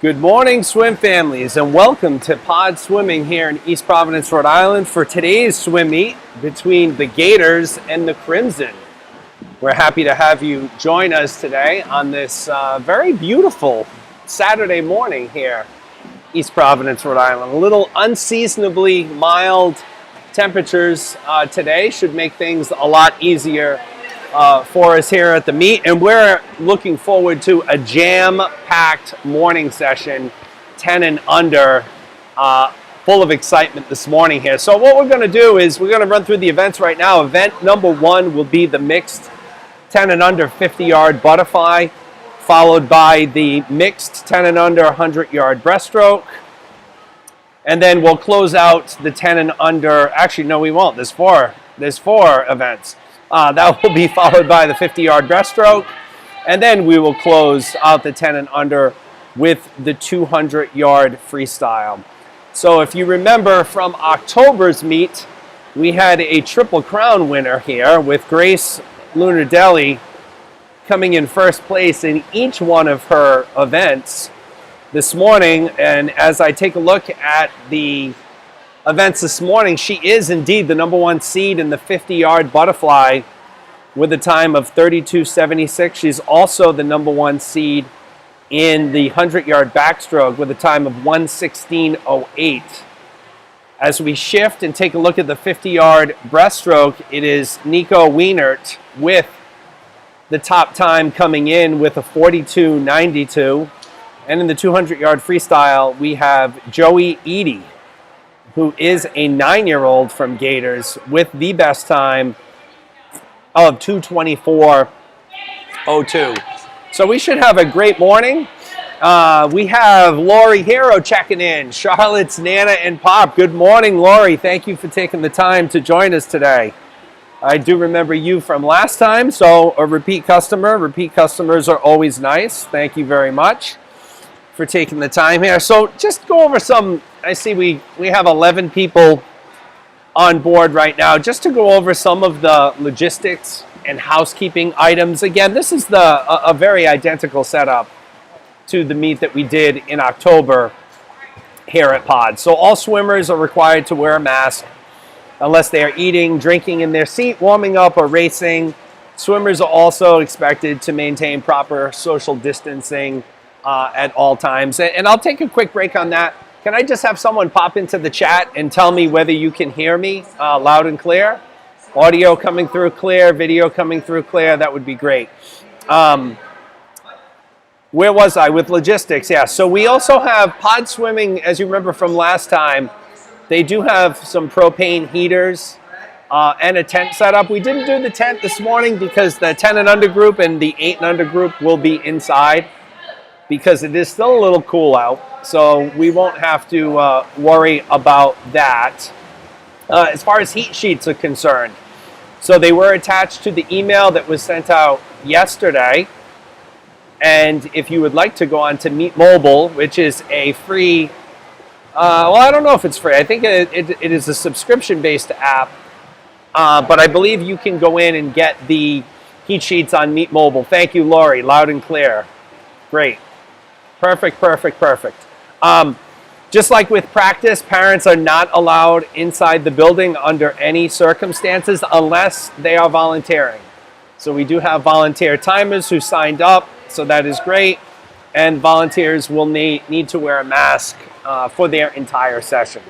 Good morning, swim families, and welcome to Pod Swimming here in East Providence, Rhode Island for today's swim meet between the Gators and the Crimson. We're happy to have you join us today on this very beautiful Saturday morning here, East Providence, Rhode Island. A little unseasonably mild temperatures today should make things a lot easier for us here at the meet, and we're looking forward to a jam-packed morning session, 10 and under, full of excitement this morning here. So what we're going to do is we're going to run through the events right now. Event number one will be the mixed 10 and under 50-yard butterfly, followed by the mixed 10 and under 100-yard breaststroke. And then we'll close out the 10 and under, actually no we won't, there's four events. That will be followed by the 50-yard breaststroke, and then we will close out the 10 and under with the 200-yard freestyle. So if you remember from October's meet, we had a Triple Crown winner here with Grace Lunardelli coming in first place in each one of her events this morning. And as I take a look at the events this morning, she is indeed the number one seed in the 50-yard butterfly with a time of 32.76. She's also the number one seed in the 100-yard backstroke with a time of 1:16.08. As we shift and take a look at the 50-yard breaststroke, it is Nico Wienert with the top time coming in with a 42.92. And in the 200-yard freestyle, we have Joey Eady, who is a 9-year-old from Gators with the best time of 2:24.02. So we should have a great morning. We have Lori Hero checking in, Charlotte's Nana and Pop. Good morning, Lori. Thank you for taking the time to join us today. I do remember you from last time, so a repeat customer. Repeat customers are always nice. Thank you very much for taking the time here. So just go over some, I see we have 11 people on board right now, just to go over some of the logistics and housekeeping items. Again, this is a very identical setup to the meet that we did in October here at Pod. So all swimmers are required to wear a mask unless they are eating, drinking in their seat, warming up, or racing. Swimmers are also expected to maintain proper social distancing at all times. And I'll take a quick break on that. Can I just have someone pop into the chat and tell me whether you can hear me loud and clear? Audio coming through clear, video coming through clear, that would be great. Where was I? With logistics, yeah. So we also have Pod Swimming, as you remember from last time, they do have some propane heaters and a tent set up. We didn't do the tent this morning because the 10 and under group and the 8 and under group will be inside, because it is still a little cool out, so we won't have to worry about that. As far as heat sheets are concerned, so they were attached to the email that was sent out yesterday, and if you would like to go on to Meet Mobile, which is a free, well, I don't know if it's free, I think it is a subscription-based app, but I believe you can go in and get the heat sheets on Meet Mobile. Thank you, Lori, loud and clear. Great. Perfect. Just like with practice, parents are not allowed inside the building under any circumstances unless they are volunteering. So we do have volunteer timers who signed up, so that is great. And volunteers will need to wear a mask for their entire session.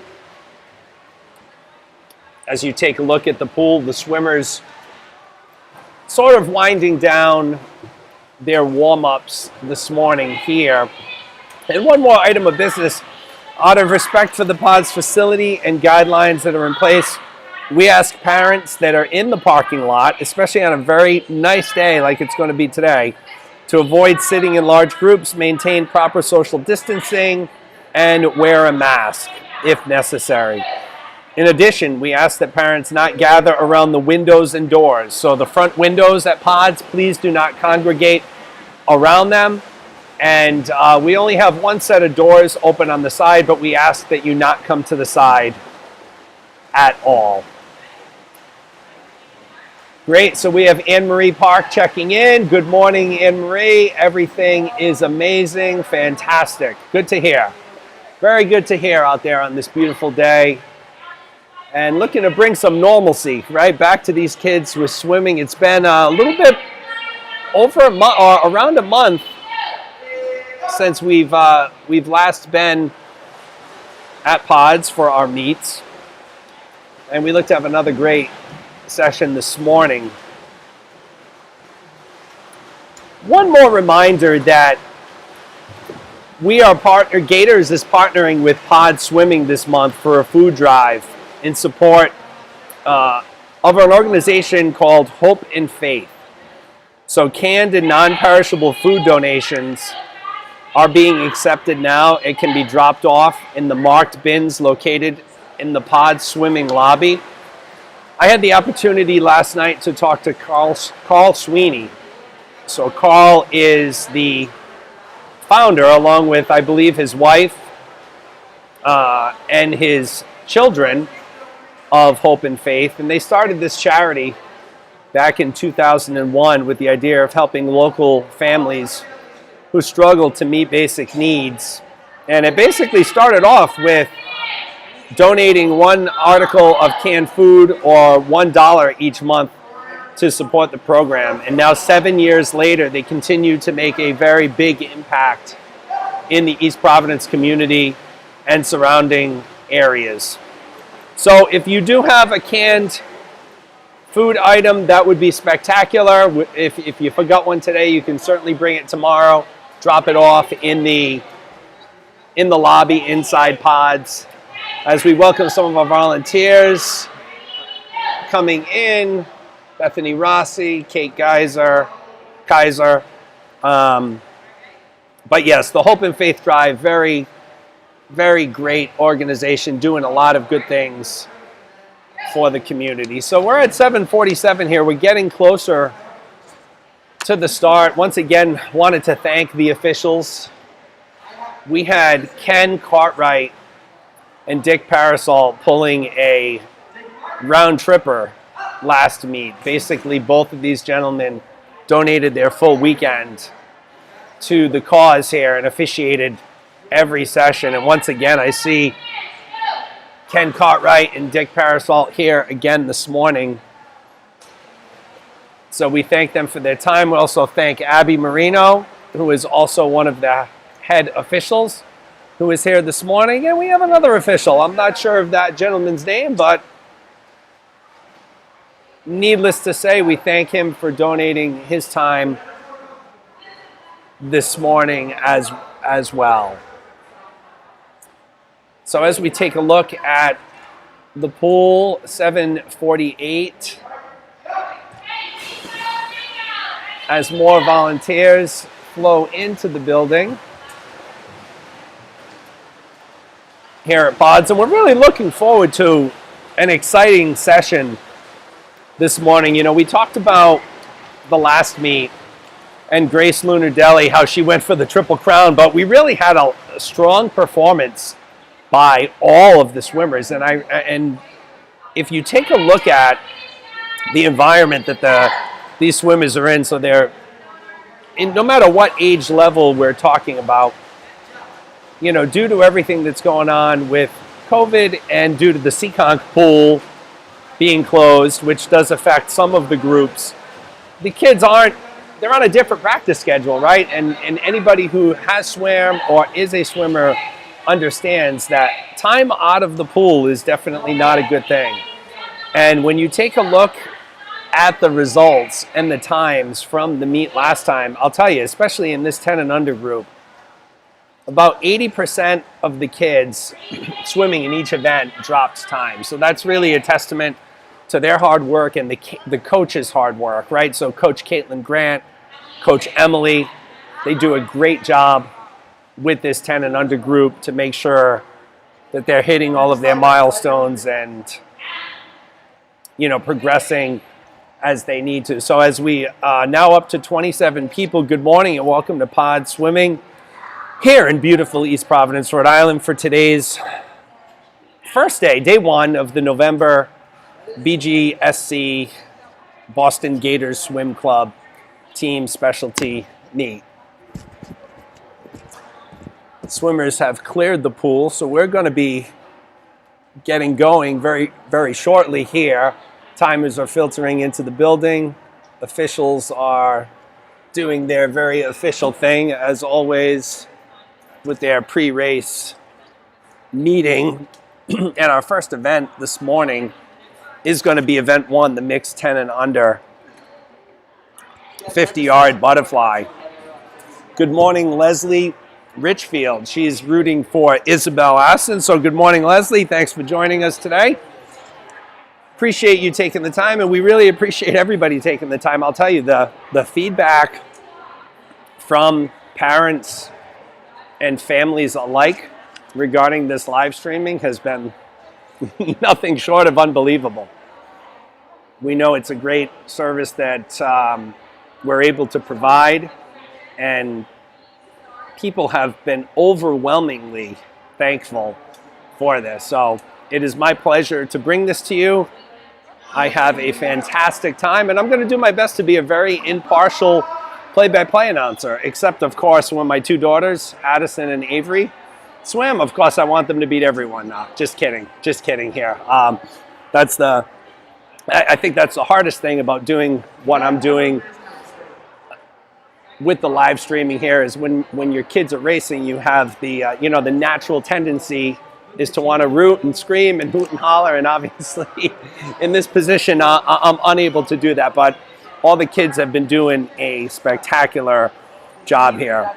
As you take a look at the pool, the swimmers sort of winding down their warm-ups this morning here. And one more item of business, out of respect for the Pod's facility and guidelines that are in place, we ask parents that are in the parking lot, especially on a very nice day like it's going to be today, to avoid sitting in large groups, maintain proper social distancing, and wear a mask if necessary. In addition, we ask that parents not gather around the windows and doors. So the front windows at Pods, please do not congregate around them. And we only have one set of doors open on the side, but we ask that you not come to the side at all. Great. So we have Anne Marie Park checking in. Good morning, Anne Marie. Everything is amazing. Fantastic. Good to hear. Very good to hear out there on this beautiful day. And looking to bring some normalcy, right, back to these kids with swimming. It's been a little bit over a month, or around a month, since we've last been at Pods for our meets. And we look to have another great session this morning. One more reminder that Gators is partnering with Pod Swimming this month for a food drive in support of an organization called Hope and Faith. So canned and non-perishable food donations are being accepted now. It can be dropped off in the marked bins located in the Pod Swimming lobby. I had the opportunity last night to talk to Carl Sweeney. So Carl is the founder, along with, I believe, his wife and his children, of Hope and Faith. And they started this charity back in 2001 with the idea of helping local families who struggle to meet basic needs. And it basically started off with donating one article of canned food or $1 each month to support the program. And now 7 years later, they continue to make a very big impact in the East Providence community and surrounding areas. So if you do have a canned food item, that would be spectacular. If you forgot one today, you can certainly bring it tomorrow, drop it off in the lobby inside Pods. As we welcome some of our volunteers coming in, Bethany Rossi, Kate Kaiser. But yes, the Hope and Faith Drive, very, very great organization, doing a lot of good things for the community. So we're at 7:47 here. We're getting closer to the start. Once again, wanted to thank the officials. We had Ken Cartwright and Dick Parasol pulling a round tripper last meet. Basically, both of these gentlemen donated their full weekend to the cause here and officiated every session. And once again, I see Ken Cartwright and Dick Parasol here again this morning. So we thank them for their time. We also thank Abby Marino, who is also one of the head officials, who is here this morning. And we have another official. I'm not sure of that gentleman's name, but needless to say, we thank him for donating his time this morning as well. So as we take a look at the pool, 7:48, as more volunteers flow into the building here at Pods. And we're really looking forward to an exciting session this morning. You know, we talked about the last meet and Grace Lunardelli, how she went for the Triple Crown, but we really had a strong performance by all of the swimmers. And if you take a look at the environment that these swimmers are in, so they're in, no matter what age level we're talking about, you know, due to everything that's going on with COVID and due to the Seekonk pool being closed, which does affect some of the groups, the kids they're on a different practice schedule, right? And anybody who has swam or is a swimmer understands that time out of the pool is definitely not a good thing. And when you take a look at the results and the times from the meet last time, I'll tell you, especially in this 10 and under group, about 80% of the kids swimming in each event dropped time. So that's really a testament to their hard work and the coach's hard work, right? So Coach Caitlin Grant, Coach Emily, they do a great job with this 10 and under group to make sure that they're hitting all of their milestones and, you know, progressing as they need to. So as we now up to 27 people, good morning and welcome to Pod Swimming here in beautiful East Providence, Rhode Island, for today's first day one of the November BGSC Boston Gators Swim Club team specialty meet. Swimmers have cleared the pool, so we're going to be getting going very, very shortly here. Timers are filtering into the building. Officials are doing their very official thing, as always, with their pre-race meeting. And our first event this morning is going to be event 1, the mixed 10 and under 50-yard butterfly. Good morning, Leslie Richfield. She's rooting for Isabel Aston. So good morning, Leslie. Thanks for joining us today. Appreciate you taking the time, and we really appreciate everybody taking the time. I'll tell you, the feedback from parents and families alike regarding this live streaming has been nothing short of unbelievable. We know it's a great service that we're able to provide, and people have been overwhelmingly thankful for this. So it is my pleasure to bring this to you. I have a fantastic time, and I'm going to do my best to be a very impartial play-by-play announcer, except, of course, when my 2 daughters, Addison and Avery, swim. Of course, I want them to beat everyone. No, just kidding here. I think that's the hardest thing about doing what I'm doing with the live streaming here is when your kids are racing, you have the the natural tendency is to want to root and scream and hoot and holler, and obviously in this position I'm unable to do that, but all the kids have been doing a spectacular job here.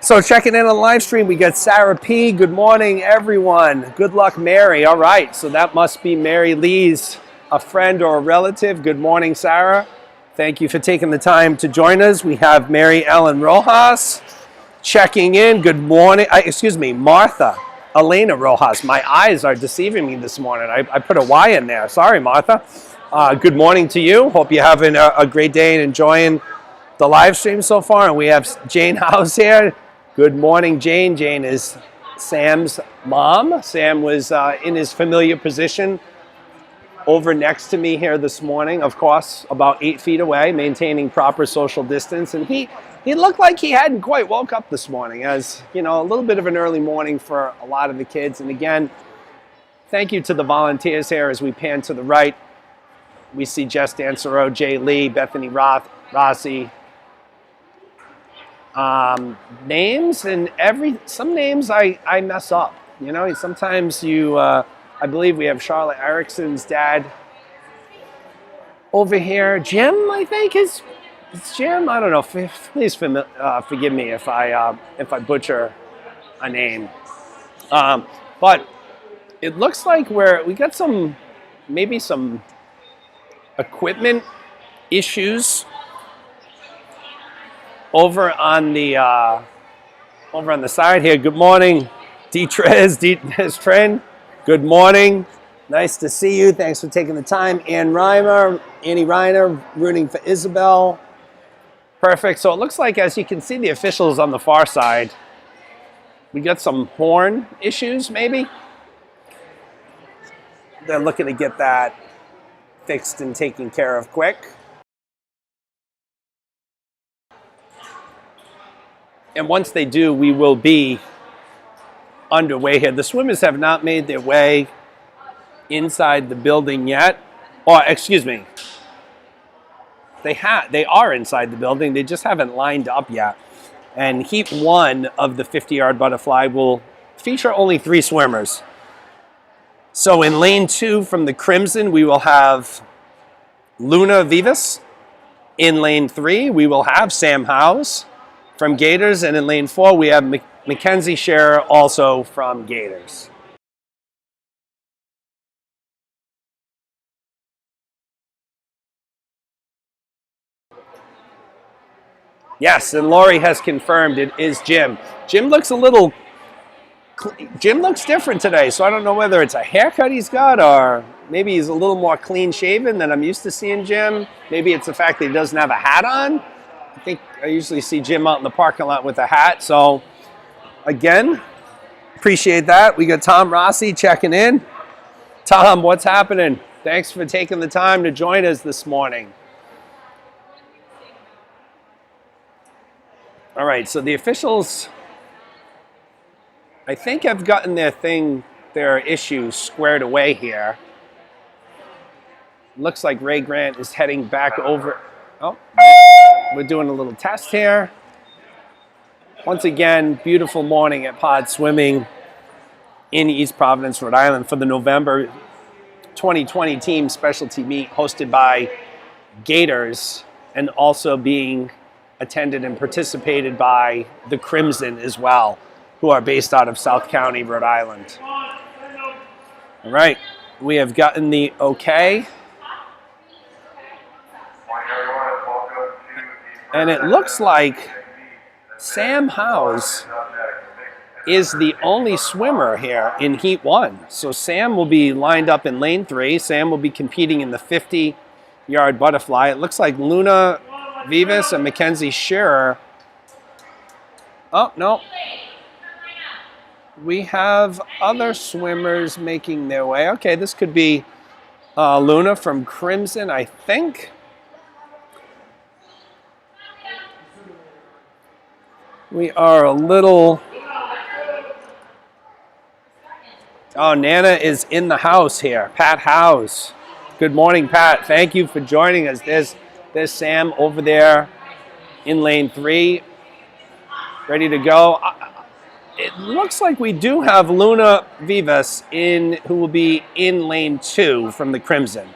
So checking in on the live stream, we got Sarah P. Good morning, everyone. Good luck, Mary. All right, so that must be Mary Lee's a friend or a relative. Good morning, Sarah. Thank you for taking the time to join us. We have Mary Ellen Rojas checking in. Good morning. Martha Elena Rojas. My eyes are deceiving me this morning. I put a Y in there. Sorry, Martha. Good morning to you. Hope you're having a great day and enjoying the live stream so far. And we have Jane House here. Good morning, Jane. Jane is Sam's mom. Sam was in his familiar position over next to me here this morning, of course, about 8 feet away, maintaining proper social distance. And he looked like he hadn't quite woke up this morning, as, a little bit of an early morning for a lot of the kids. And again, thank you to the volunteers here as we pan to the right. We see Jess Dansereau, Jay Lee, Bethany Rossi. Names and some names I mess up. Sometimes I believe we have Charlotte Erickson's dad over here. Jim, I think it's Jim. I don't know. Please forgive me if I butcher a name. But it looks like we got maybe some equipment issues over on the side here. Good morning, Ditrez Trend. Good morning. Nice to see you. Thanks for taking the time. Annie Reiner, rooting for Isabel. Perfect. So it looks like, as you can see, the officials on the far side, we got some horn issues, maybe. They're looking to get that fixed and taken care of quick. And once they do, we will be underway here. The swimmers have not made their way inside the building yet. Or, excuse me, they are inside the building. They just haven't lined up yet. And heat 1 of the 50-yard butterfly will feature only 3 swimmers. So in lane 2 from the Crimson, we will have Luna Vivas. In lane 3, we will have Sam Howes from Gators. And in lane 4, we have Mackenzie Scherer, also from Gators. Yes, and Lori has confirmed it is Jim. Jim looks different today, so I don't know whether it's a haircut he's got or maybe he's a little more clean shaven than I'm used to seeing Jim. Maybe it's the fact that he doesn't have a hat on. I think I usually see Jim out in the parking lot with a hat, so again, appreciate that. We got Tom Rossi checking in. Tom, what's happening? Thanks for taking the time to join us this morning. All right, so the officials, I think, have gotten their issues squared away here. Looks like Ray Grant is heading back over. Oh, we're doing a little test here. Once again, beautiful morning at Pod Swimming in East Providence, Rhode Island for the November 2020 team specialty meet hosted by Gators and also being attended and participated by the Crimson as well, who are based out of South County, Rhode Island. All right, we have gotten the okay. And it looks like Sam Howes is the only swimmer here in Heat 1. So Sam will be lined up in lane 3. Sam will be competing in the 50-yard butterfly. It looks like Luna Vivas and Mackenzie Shearer. Oh, no. We have other swimmers making their way. Okay, this could be Luna from Crimson, I think. We are a little... Oh, Nana is in the house here. Pat Howes. Good morning, Pat. Thank you for joining us. There's Sam over there in lane 3, ready to go. It looks like we do have Luna Vivas who will be in lane 2 from the Crimson.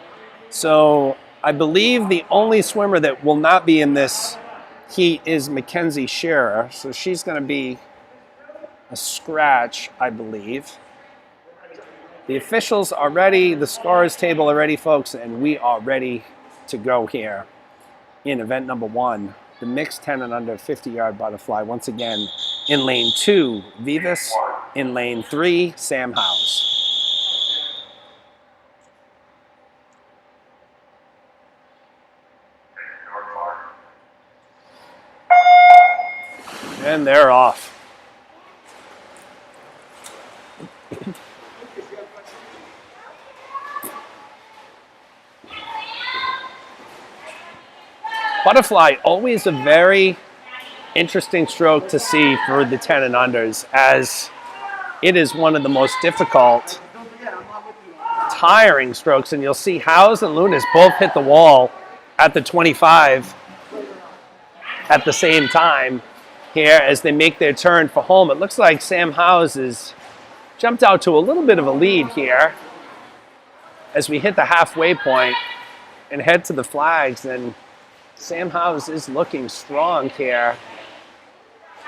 So I believe the only swimmer that will not be in this heat is Mackenzie Shearer. So she's going to be a scratch, I believe. The officials are ready. The scorers table are ready, folks, and we are ready to go here in event number 1, the mixed 10 and under 50-yard butterfly. Once again, in lane 2, Vivas. In lane 3, Sam Howes. And they're off. Butterfly, always a very interesting stroke to see for the 10 and unders, as it is one of the most difficult, tiring strokes. And you'll see Howes and Lunas both hit the wall at the 25 at the same time here as they make their turn for home. It looks like Sam Howes has jumped out to a little bit of a lead here as we hit the halfway point and head to the flags. And Sam Howes is looking strong here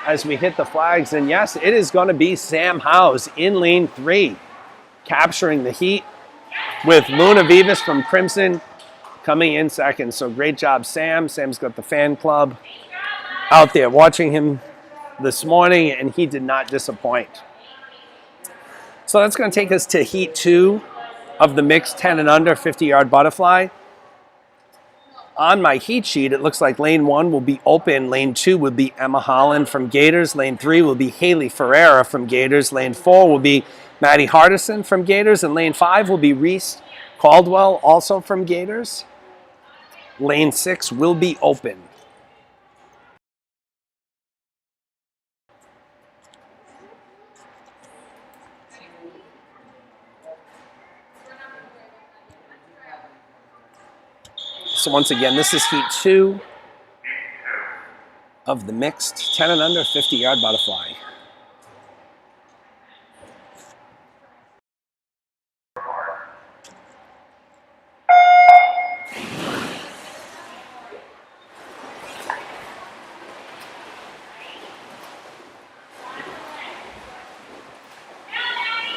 as we hit the flags. And yes, it is going to be Sam Howes in lane 3, capturing the heat with Luna Vivas from Crimson coming in second. So great job, Sam. Sam's got the fan club out there watching him this morning, and he did not disappoint. So that's going to take us to heat 2 of the mixed 10 and under 50-yard butterfly. On my heat sheet, it looks like lane 1 will be open. Lane 2 will be Emma Holland from Gators. Lane 3 will be Haley Ferreira from Gators. Lane 4 will be Maddie Hardison from Gators. And lane 5 will be Reese Caldwell, also from Gators. Lane 6 will be open. So once again, this is heat 2 of the mixed 10 and under 50-yard butterfly.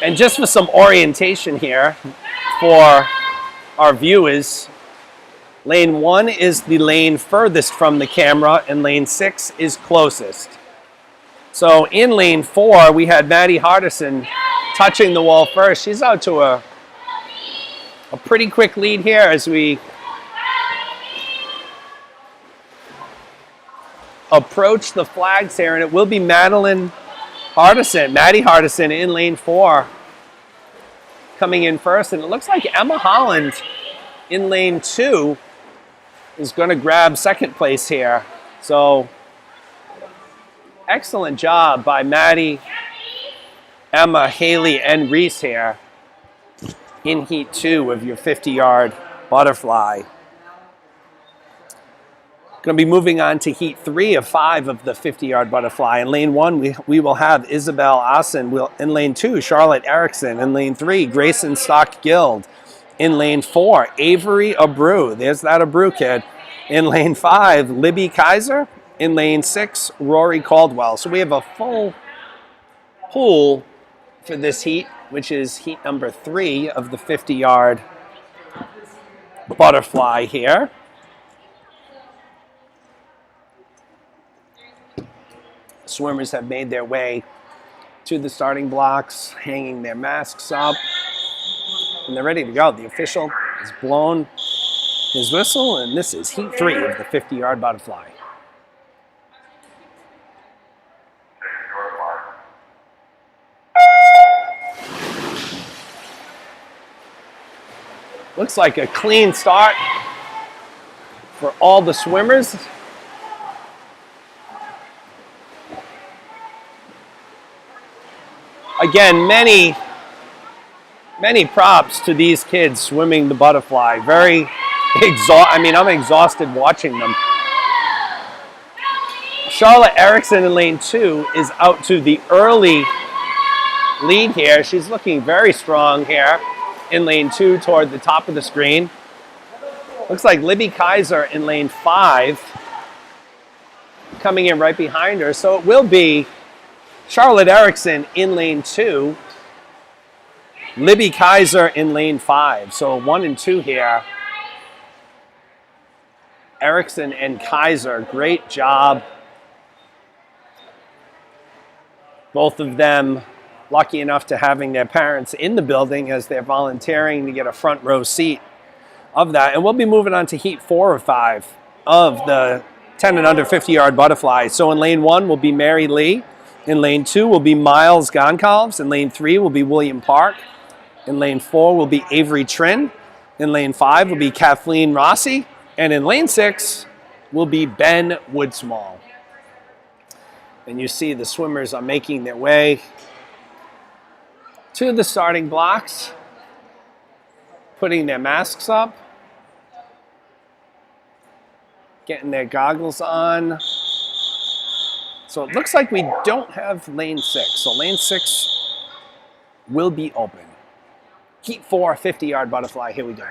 And just for some orientation here for our viewers, lane 1 is the lane furthest from the camera, and lane 6 is closest. So in lane 4, we had Maddie Hardison touching the wall first. She's out to a pretty quick lead here as we approach the flags here, and it will be Maddie Hardison in lane 4, coming in first, and it looks like Emma Holland in lane 2 is going to grab second place here. So excellent job by Maddie, Emma, Haley, and Reese here in heat 2 of your 50-yard butterfly. Going to be moving on to heat 3 of 5 of the 50-yard butterfly. In lane 1, we will have Isabel Assen. In lane 2, Charlotte Erickson. In lane 3, Grayson Stock-Guild. In lane 4, Avery Abreu. There's that Abreu kid. In lane 5, Libby Kaiser. In lane 6, Rory Caldwell. So we have a full pool for this heat, which is heat number 3 of the 50-yard butterfly here. Swimmers have made their way to the starting blocks, hanging their masks up, and they're ready to go. The official has blown his whistle, and this is heat 3 of the 50-yard butterfly. Looks like a clean start for all the swimmers. Again, many props to these kids swimming the butterfly. Very I'm exhausted watching them. Charlotte Erickson in lane 2 is out to the early lead here. She's looking very strong here in lane 2 toward the top of the screen. Looks like Libby Kaiser in lane 5 coming in right behind her. So it will be Charlotte Erickson in lane 2, Libby Kaiser in lane 5. So 1 and 2 here. Erickson and Kaiser, great job. Both of them lucky enough to having their parents in the building as they're volunteering to get a front row seat of that. And we'll be moving on to heat 4 of 5 of the 10 and under 50-yard butterfly. So in lane 1 will be Mary Lee. In lane 2 will be Miles Goncalves. In lane 3 will be William Park. In lane 4 will be Avery Trin. In lane 5 will be Kathleen Rossi. And in lane 6 will be Ben Woodsmall. And you see the swimmers are making their way to the starting blocks, putting their masks up, getting their goggles on. So it looks like we don't have lane 6. So lane 6 will be open. Heat 4, 50-yard butterfly. Here we go.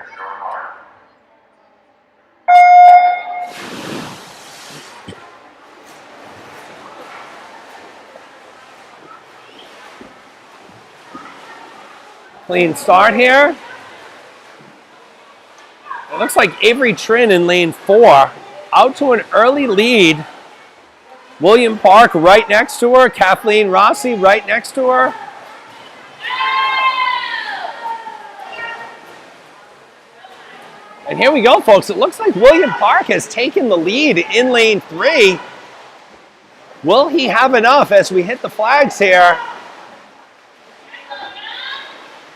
Clean start here. It looks like Avery Trin in lane 4 out to an early lead. William Park right next to her. Kathleen Rossi right next to her. And here we go, folks. It looks like William Park has taken the lead in lane 3. Will he have enough as we hit the flags here?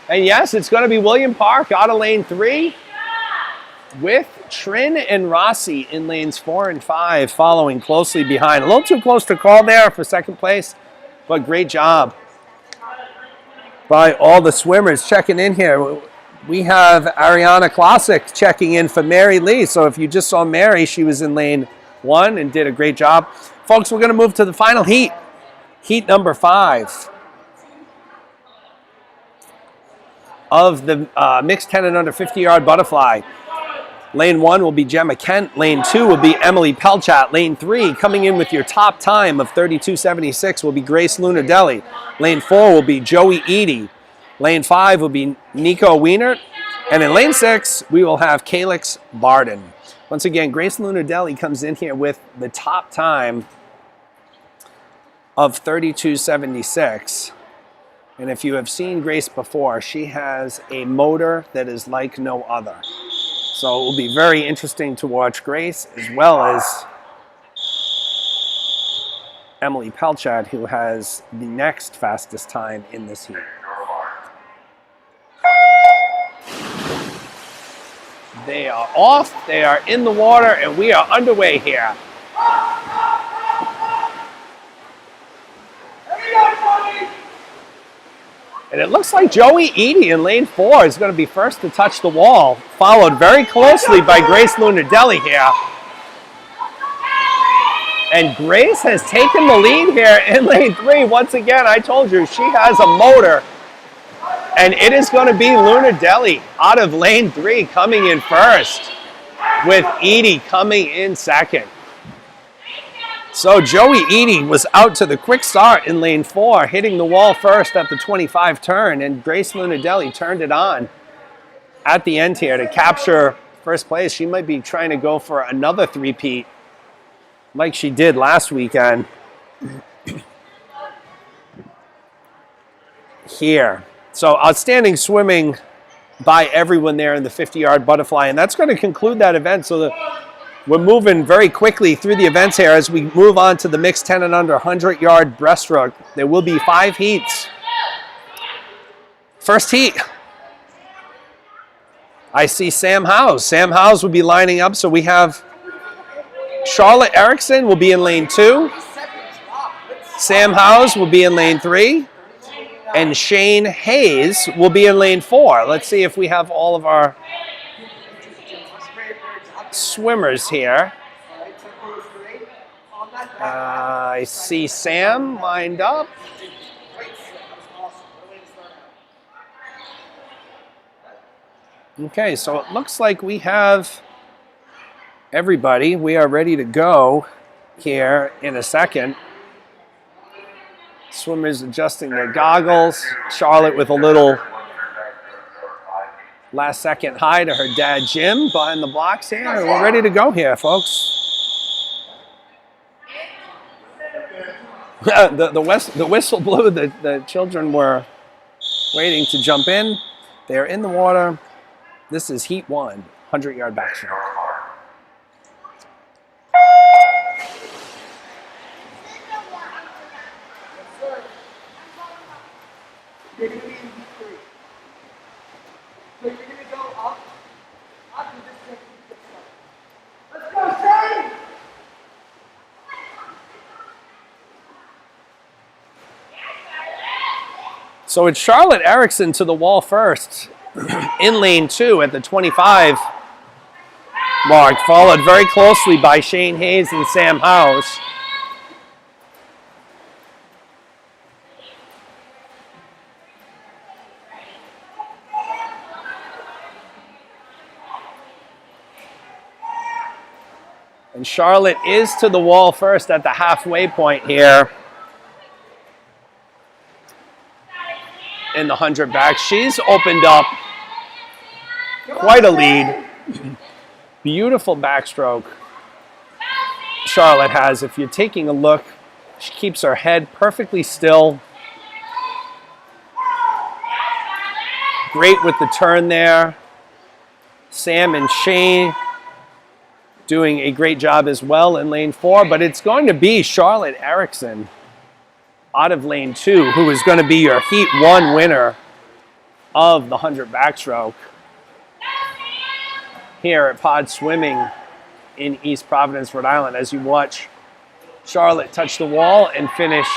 And yes, it's going to be William Park out of lane 3 with Trin and Rossi in lanes 4 and 5 following closely behind. A little too close to call there for second place, but great job by all the swimmers checking in here. We have Ariana Klosik checking in for Mary Lee. So if you just saw Mary, she was in lane 1 and did a great job. Folks, we're going to move to the final heat, heat number 5 of the mixed 10 and under 50-yard butterfly. Lane 1 will be Gemma Kent. Lane 2 will be Emily Pelchat. Lane 3, coming in with your top time of 32.76, will be Grace Lunadelli. Lane 4 will be Joey Eady. Lane 5 will be Nico Wienert. And in lane 6, we will have Calix Barden. Once again, Grace Lunadelli comes in here with the top time of 32.76. And if you have seen Grace before, she has a motor that is like no other. So it will be very interesting to watch Grace as well as Emily Pelchat, who has the next fastest time in this heat. They are off, they are in the water, and we are underway here. And it looks like Joey Eady in lane 4 is going to be first to touch the wall, followed very closely by Grace Lunadelli here. And Grace has taken the lead here in lane 3. Once again, I told you, she has a motor. And it is going to be Lunadelli out of lane 3 coming in first, with Eady coming in second. So Joey Eady was out to the quick start in lane 4, hitting the wall first at the 25 turn, and Grace Lunadelli turned it on at the end here to capture first place. She might be trying to go for another three-peat like she did last weekend. Here. So outstanding swimming by everyone there in the 50-yard butterfly, and that's going to conclude that event. So we're moving very quickly through the events here as we move on to the mixed 10 and under 100-yard breaststroke. There will be 5 heats. First heat, I see Sam Howes. Sam Howes will be lining up, so we have Charlotte Erickson will be in lane 2. Sam Howes will be in lane 3. And Shane Hayes will be in lane 4. Let's see if we have all of our swimmers here. I see Sam lined up. Okay, so it looks like we have everybody. We are ready to go here in a second. Swimmers adjusting their goggles. Charlotte with a little last second hi to her dad Jim behind the blocks here. We're ready to go here, folks. The whistle blew. The children were waiting to jump in. They're in the water. This is heat 1, 100-yard backstroke. You're going to be in heat 3. So you're going to go up to this next. Let's go, Shane! So it's Charlotte Erickson to the wall first in lane 2 at the 25 mark, followed very closely by Shane Hayes and Sam Howes. And Charlotte is to the wall first at the halfway point here in the 100 back. She's opened up quite a lead. Beautiful backstroke Charlotte has. If you're taking a look, she keeps her head perfectly still. Great with the turn there. Sam and Shane doing a great job as well in lane 4, but it's going to be Charlotte Erickson out of lane 2 who is going to be your heat 1 winner of the 100 backstroke here at Pod Swimming in East Providence, Rhode Island, as you watch Charlotte touch the wall and finish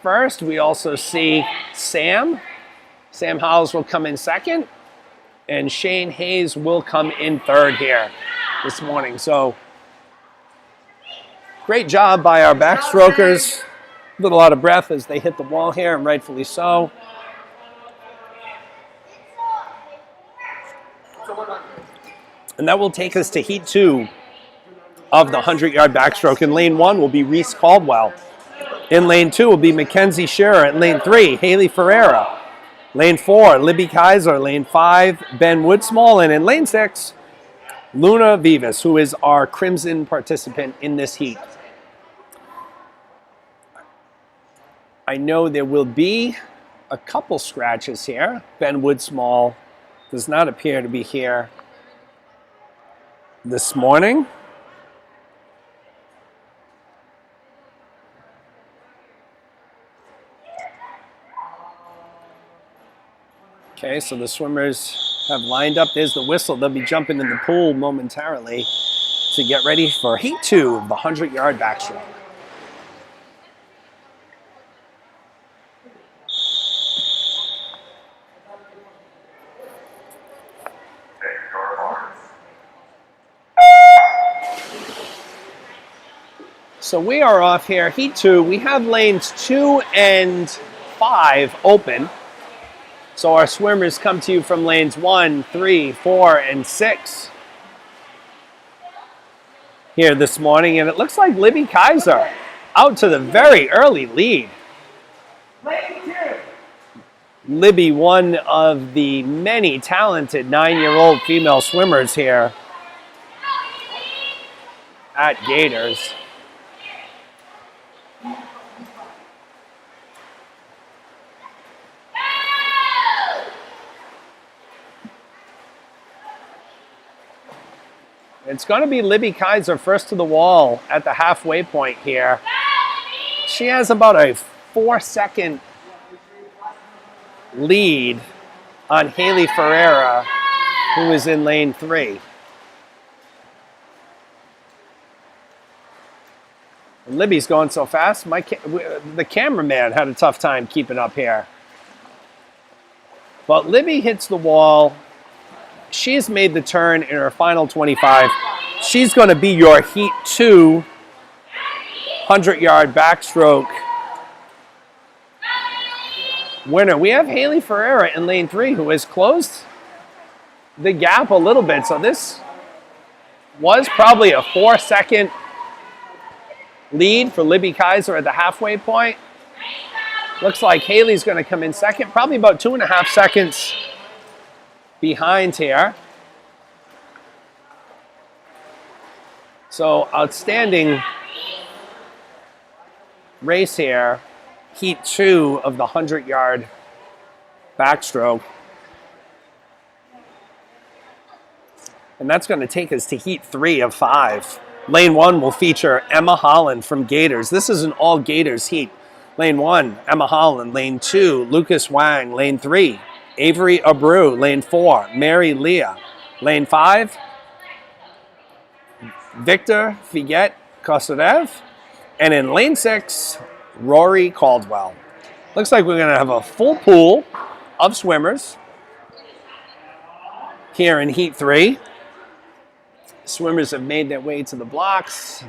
first. We also see Sam Howes will come in second, and Shane Hayes will come in third here this morning. So great job by our backstrokers. A little out of breath as they hit the wall here, and rightfully so. And that will take us to heat 2 of the 100-yard backstroke. In lane 1 will be Reese Caldwell. In lane 2 will be Mackenzie Shearer. In lane 3, Haley Ferreira. Lane 4, Libby Kaiser. Lane 5, Ben Woodsmall. And in lane 6, Luna Vivas, who is our Crimson participant in this heat. I know there will be a couple scratches here. Ben Woodsmall does not appear to be here this morning. Okay, so the swimmers have lined up. There's the whistle. They'll be jumping in the pool momentarily to get ready for heat 2 of the 100-yard backstroke. So we are off here, heat 2. We have lanes 2 and 5 open. So our swimmers come to you from lanes 1, 3, 4, and 6 here this morning. And it looks like Libby Kaiser out to the very early lead. Lane 2. Libby, one of the many talented 9-year-old female swimmers here at Gators. It's going to be Libby Kaiser first to the wall at the halfway point here. She has about a 4-second lead on Haley Ferreira, who is in lane 3. And Libby's going so fast, the cameraman had a tough time keeping up here. But Libby hits the wall. She's made the turn in her final 25. She's going to be your heat 2 100-yard backstroke winner. We have Haley Ferreira in lane 3 who has closed the gap a little bit. So this was probably a 4-second lead for Libby Kaiser at the halfway point. Looks like Haley's going to come in second, probably about 2.5 seconds behind here. So outstanding race here. Heat 2 of the 100-yard backstroke. And that's going to take us to heat 3 of 5. Lane 1 will feature Emma Holland from Gators. This is an all Gators heat. Lane 1, Emma Holland. Lane 2, Lucas Wang. Lane 3, Avery Abreu. Lane 4, Mary Leah. Lane 5, Victor Figuet Kosarev. And in lane 6, Rory Caldwell. Looks like we're going to have a full pool of swimmers here in heat 3. Swimmers have made their way to the blocks,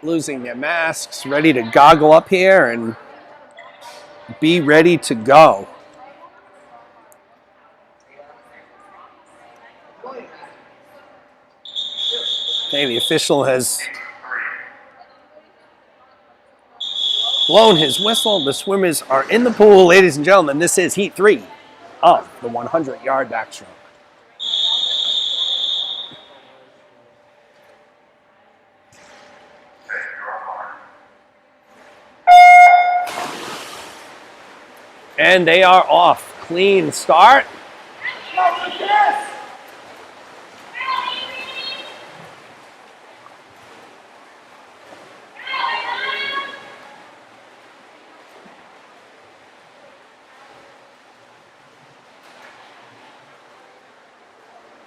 losing their masks, ready to goggle up here and be ready to go. Okay, the official has blown his whistle. The swimmers are in the pool. Ladies and gentlemen, this is heat 3 of the 100-yard backstroke. And they are off. Clean start.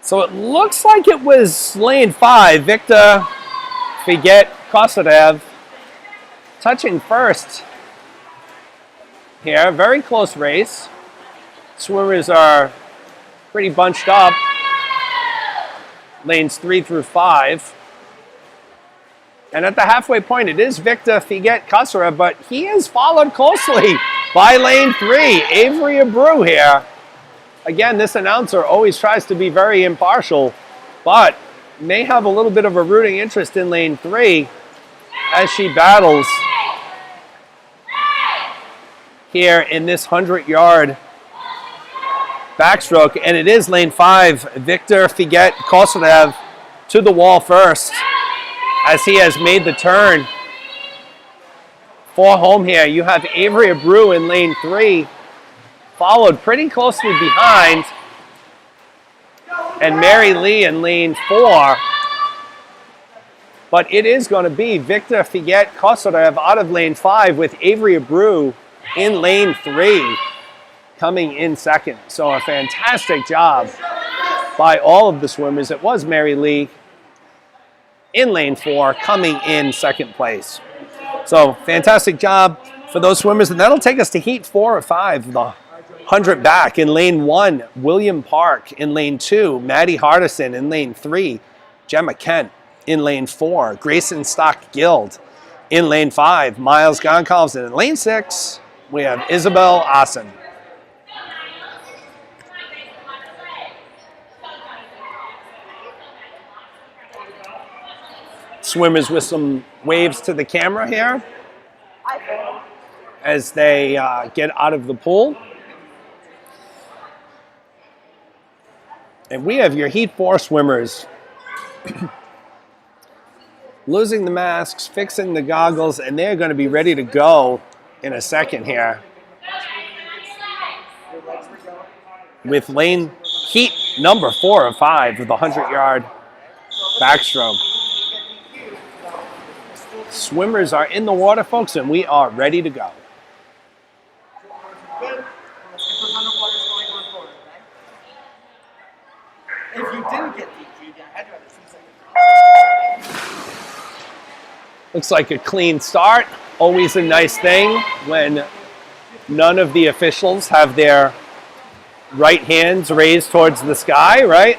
So it looks like it was lane 5, Victor Figuet Kosarev, touching first here. Very close race. Swimmers are pretty bunched up. Lanes 3 through 5. And at the halfway point, it is Victor Figuet Kosarev, but he is followed closely by lane 3, Avery Abreu here. Again, this announcer always tries to be very impartial, but may have a little bit of a rooting interest in lane 3 as she battles here in this 100-yard backstroke. And it is lane 5, Victor Figuet Kosarev, to the wall first as he has made the turn for home here. You have Avery Abreu in lane 3, followed pretty closely behind, and Mary Lee in lane 4. But it is going to be Victor Figuet Kosarev out of lane 5 with Avery Abreu in lane 3. coming in second. So a fantastic job by all of the swimmers. It was Mary Lee in lane 4 coming in second place. So fantastic job for those swimmers. And that'll take us to heat 4 or 5, the 100 back. In lane 1, William Park. In lane 2, Maddie Hardison. In lane 3, Gemma Kent. In lane 4, Grayson Stock Guild. In lane 5, Miles Goncalves. And in lane 6, we have Isabel Assen. Swimmers with some waves to the camera here as they get out of the pool. And we have your Heat 4 swimmers losing the masks, fixing the goggles, and they're going to be ready to go in a second here. With lane Heat number 4 of 5 with a 100-yard backstroke. Swimmers are in the water, folks, and we are ready to go. If you didn't get DQ'd, I'd rather see something. Looks like a clean start. Always a nice thing when none of the officials have their right hands raised towards the sky, right?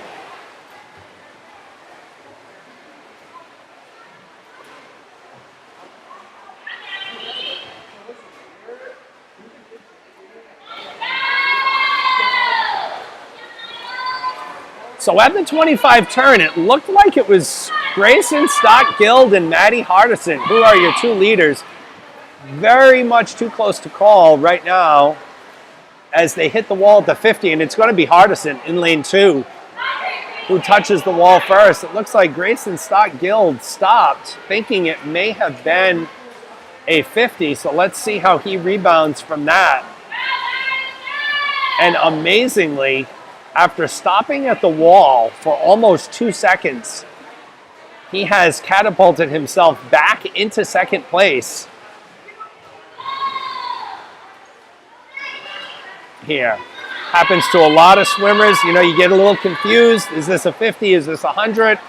So at the 25 turn, it looked like it was Grayson Stock Guild and Maddie Hardison, who are your two leaders. Very much too close to call right now as they hit the wall at the 50, and it's going to be Hardison in lane 2 who touches the wall first. It looks like Grayson Stock Guild stopped, thinking it may have been a 50, so let's see how he rebounds from that. And amazingly, after stopping at the wall for almost 2 seconds, he has catapulted himself back into second place here. Happens to a lot of swimmers. You know, you get a little confused. Is this a 50? Is this a 100?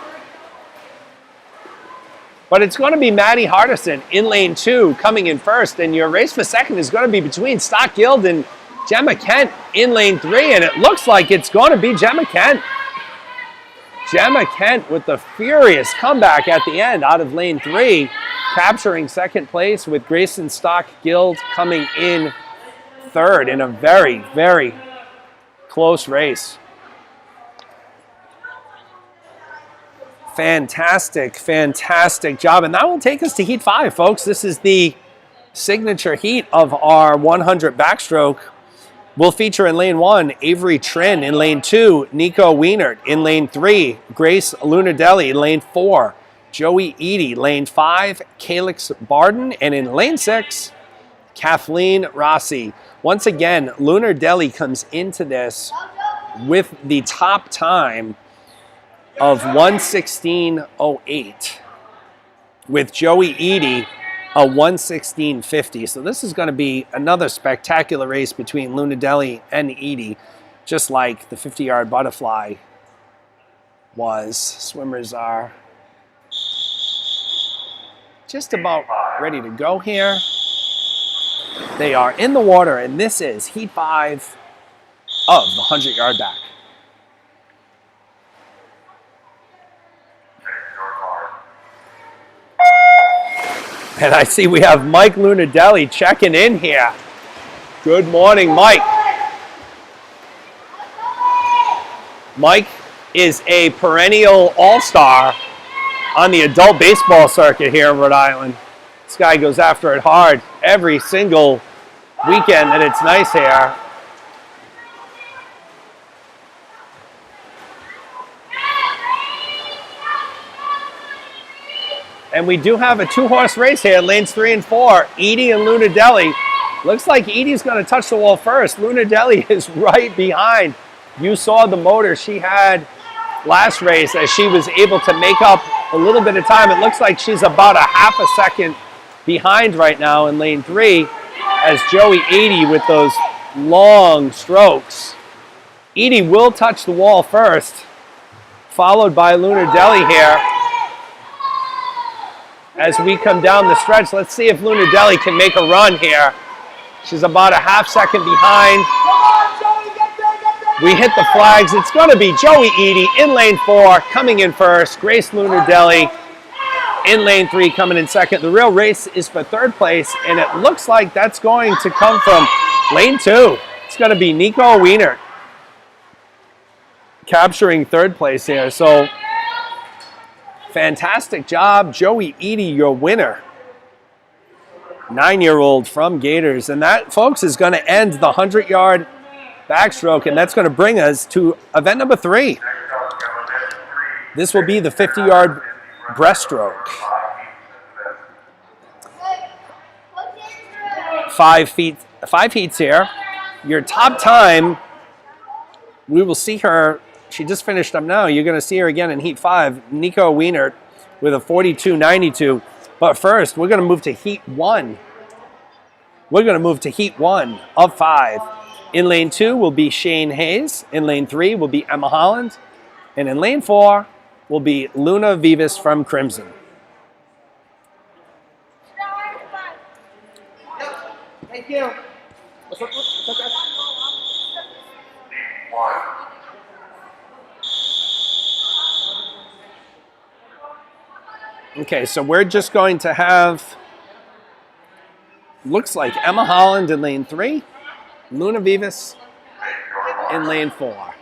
But it's going to be Maddie Hardison in lane 2 coming in first, and your race for second is going to be between Stock Guild and Gemma Kent in lane 3, and it looks like it's going to be Gemma Kent. Gemma Kent with the furious comeback at the end out of lane 3, capturing second place with Grayson Stock Guild coming in third in a very, very close race. Fantastic, fantastic job. And that will take us to Heat 5, folks. This is the signature heat of our 100 backstroke. We'll feature in lane 1, Avery Trin. In lane 2, Nico Wienert. In lane 3, Grace Lunardelli. In lane 4, Joey Eady. Lane 5, Calix Barden. And in lane 6, Kathleen Rossi. Once again, Lunardelli comes into this with the top time of 1:16.08, with Joey Eady a 1:16.50. So this is going to be another spectacular race between Lunardelli and Eady, just like the 50-yard butterfly was. Swimmers are just about ready to go here. They are in the water, and this is Heat 5 of the 100-yard back. And I see we have Mike Lunardelli checking in here. Good morning, Mike. Mike is a perennial all-star on the adult baseball circuit here in Rhode Island. This guy goes after it hard every single weekend that it's nice here. And we do have a 2-horse race here, lanes 3 and 4, Eady and Lunardelli. Looks like Eady's going to touch the wall first. Lunardelli is right behind. You saw the motor she had last race as she was able to make up a little bit of time. It looks like she's about a half a second behind right now in lane 3 as Joey Eady with those long strokes. Edie will touch the wall first, followed by Luna Deli here. As we come down the stretch, let's see if Luna Deli can make a run here. She's about a half second behind. We hit the flags. It's going to be Joey Edie in lane 4, coming in first. Grace Luna Deli in lane 3, coming in second. The real race is for third place, and it looks like that's going to come from lane 2. It's going to be Nico Wiener capturing third place here. So fantastic job, Joey Edie, your winner. 9-year-old from Gators. And that, folks, is going to end the 100-yard backstroke, and that's going to bring us to event number 3. This will be the 50-yard breaststroke. 5 heats here. Your top time, we will see her. She just finished up now. You're going to see her again in heat 5. Nico Wiener with a 42.92. But first, we're going to move to heat 1. We're going to move to heat 1 of 5. In lane 2 will be Shane Hayes. In lane 3 will be Emma Holland. And in lane 4 will be Luna Vivas from Crimson. Thank you. Okay, so we're just going to have, looks like Emma Holland in lane 3, Luna Vivas in lane 4.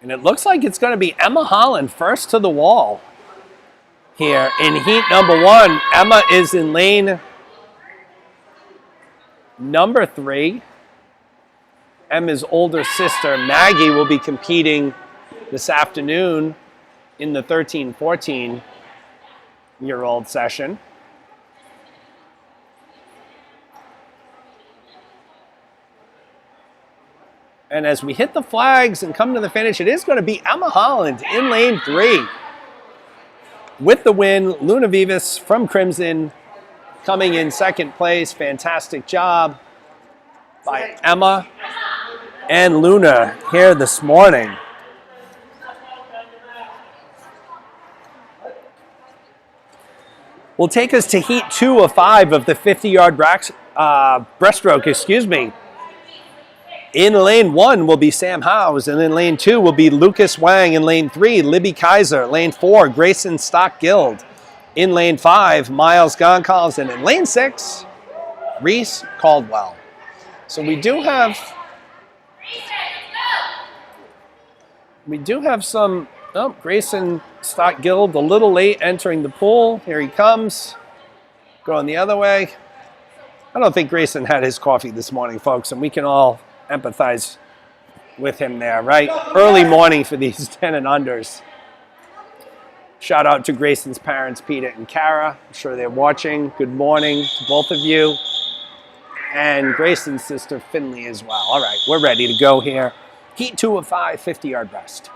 And it looks like it's going to be Emma Holland first to the wall here in heat number 1. Emma is in lane number 3. Emma's older sister, Maggie, will be competing this afternoon in the 13, 14-year-old session. And as we hit the flags and come to the finish, it is going to be Emma Holland in lane 3. With the win, Luna Vivas from Crimson coming in second place. Fantastic job by Emma and Luna here this morning. Will take us to heat 2 of 5 of the 50-yard breaststroke, In lane 1 will be Sam Howes, and in lane 2 will be Lucas Wang. In lane 3, Libby Kaiser. Lane 4, Grayson Stock-Guild. In lane 5, Miles Goncalves. And in lane 6, Reese Caldwell. So we do have some, Grayson Stock-Guild a little late entering the pool. Here he comes, going the other way. I don't think Grayson had his coffee this morning, folks, and we can all empathize with him there, right? Early morning for these 10 and unders. Shout out to Grayson's parents, Peter and Kara. I'm sure they're watching. Good morning to both of you. And Grayson's sister, Finley, as well. All right, we're ready to go here. Heat 2 of 5, 50-yard breast.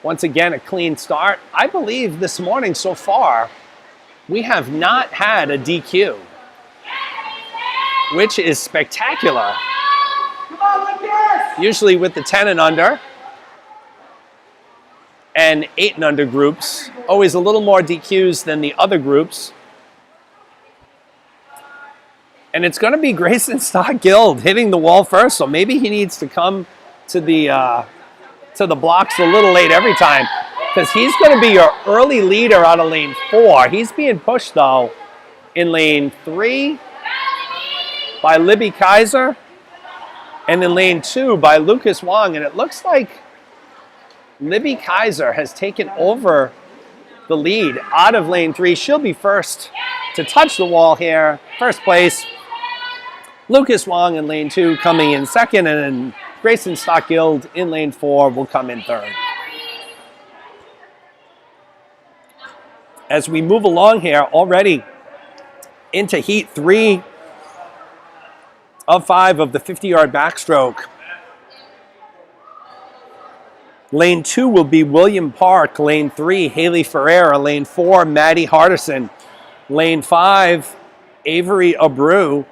Once again, a clean start. I believe this morning so far, we have not had a DQ, which is spectacular. Come on, Lucas! Usually with the 10 and under and 8 and under groups, always a little more DQs than the other groups. And it's going to be Grayson Stock-Guild hitting the wall first, so maybe he needs to come to the blocks a little late every time, because he's going to be your early leader out of lane 4. He's being pushed, though, in lane 3 by Libby Kaiser, and in lane 2 by Lucas Wong. And it looks like Libby Kaiser has taken over the lead out of lane 3. She'll be first to touch the wall here. First place, Lucas Wong in lane 2 coming in second, and then Grayson Stockgill in lane 4 will come in third. As we move along here, already into heat 3 of 5 of the 50-yard backstroke. Lane 2 will be William Park. Lane 3, Haley Ferreira. Lane 4, Maddie Hardison. Lane 5, Avery Abreu.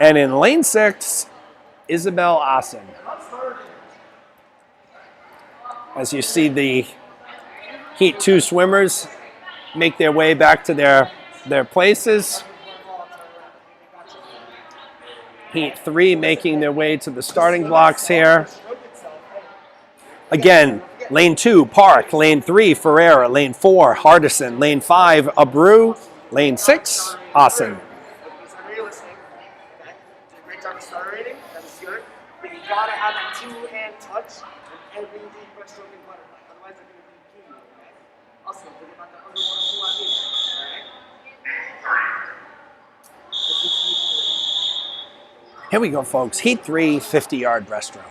And in lane 6, Isabel Asen. As you see the heat 2 swimmers make their way back to their places. Heat 3 making their way to the starting blocks here. Again, lane 2, Park. Lane 3, Ferreira. Lane 4, Hardison. Lane 5, Abreu. Lane 6, Asen. Great job accelerating. That's good. But you gotta have that two-hand touch in every deep breaststroke and butterfly. Otherwise, they're gonna be key. Okay. Also, think about the other 1 or 2 on me. Alright. This is heat 3. Here we go, folks. Heat 3, 50-yard breaststroke.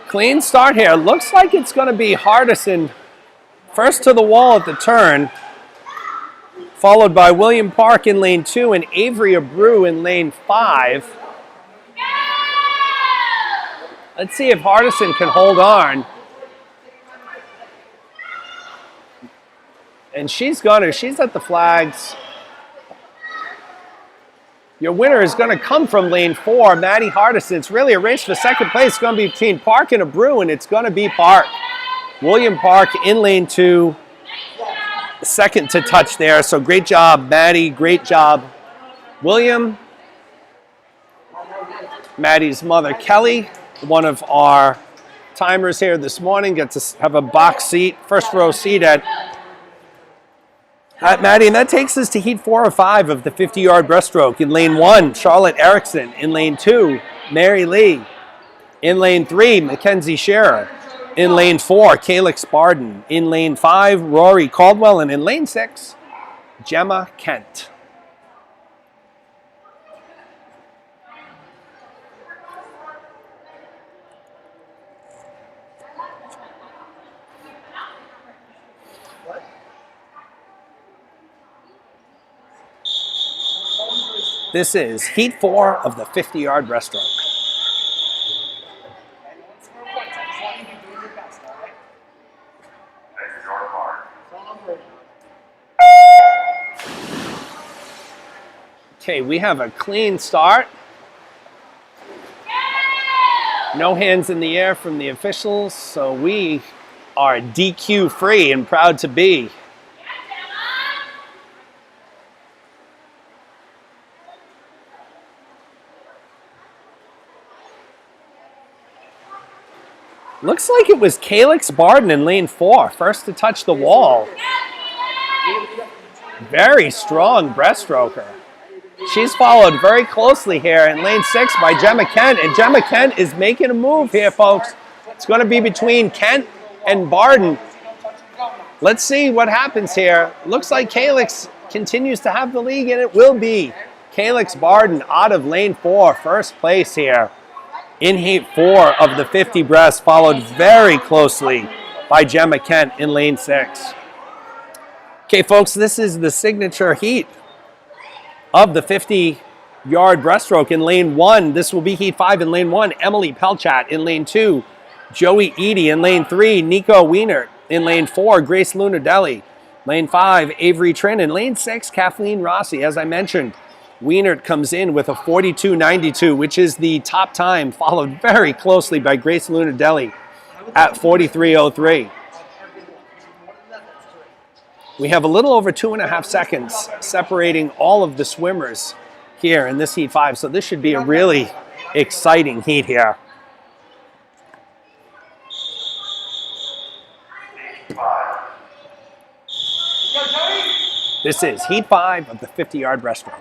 Clean start here. Looks like it's going to be Hardison first to the wall at the turn, followed by William Park in lane 2 and Avery Abreu in lane 5. Let's see if Hardison can hold on. And she's at the flags. Your winner is going to come from lane 4, Maddie Hardison. It's really a race for second place. It's going to be between Park and Abreu, and it's going to be Park. William Park in lane 2, second to touch there. So great job, Maddie. Great job, William. Maddie's mother, Kelly, one of our timers here this morning, gets to have a box seat, first row seat at Maddie, and that takes us to heat 4 or 5 of the 50-yard breaststroke. In lane 1, Charlotte Erickson. In lane 2, Mary Lee. In lane 3, Mackenzie Scherer. In lane 4, Calix Barden. In lane 5, Rory Caldwell. And in lane 6, Gemma Kent. This is heat 4 of the 50-yard breaststroke. Okay, we have a clean start. No hands in the air from the officials, so we are DQ free and proud to be. Looks like it was Calix Barden in lane 4, first to touch the wall. Very strong breaststroker. She's followed very closely here in lane 6 by Gemma Kent, and Gemma Kent is making a move here, folks. It's going to be between Kent and Barden. Let's see what happens here. Looks like Calix continues to have the lead, and it will be Calix Barden out of lane 4, first place here in heat 4 of the 50 breast, followed very closely by Gemma Kent in lane 6. Okay, folks, this is the signature heat of the 50-yard breaststroke. In lane 1, this will be heat 5. In lane 1, Emily Pelchat. In lane 2, Joey Eady. In lane 3, Nico Wienert. In lane 4, Grace Lunardelli. Lane 5, Avery Trin. In lane 6, Kathleen Rossi. As I mentioned, Wienert comes in with a 42.92, which is the top time, followed very closely by Grace Lunardelli at 43.03. We have a little over 2.5 seconds separating all of the swimmers here in this heat 5, so this should be a really exciting heat here. This is Heat 5 of the 50-yard breaststroke.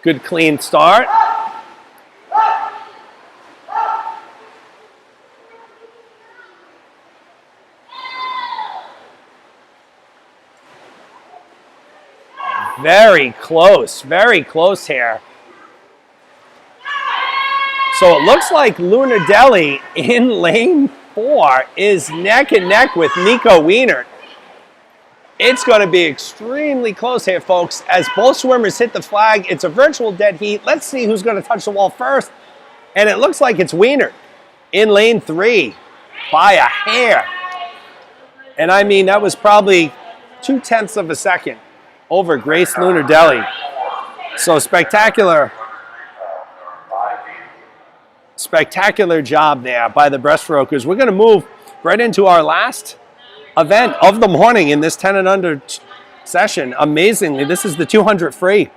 Good clean start. Very close here. So it looks like Lunardelli in lane 4 is neck and neck with Nico Wienert. It's going to be extremely close here, folks. As both swimmers hit the flag, it's a virtual dead heat. Let's see who's going to touch the wall first. And it looks like it's Wienert in lane 3 by a hair. And I mean, that was probably 0.2 of a second over Grace Lunardelli. So spectacular job there by the breaststrokers. We're going to move right into our last event of the morning in this 10 and under session. Amazingly, this is the 200 free.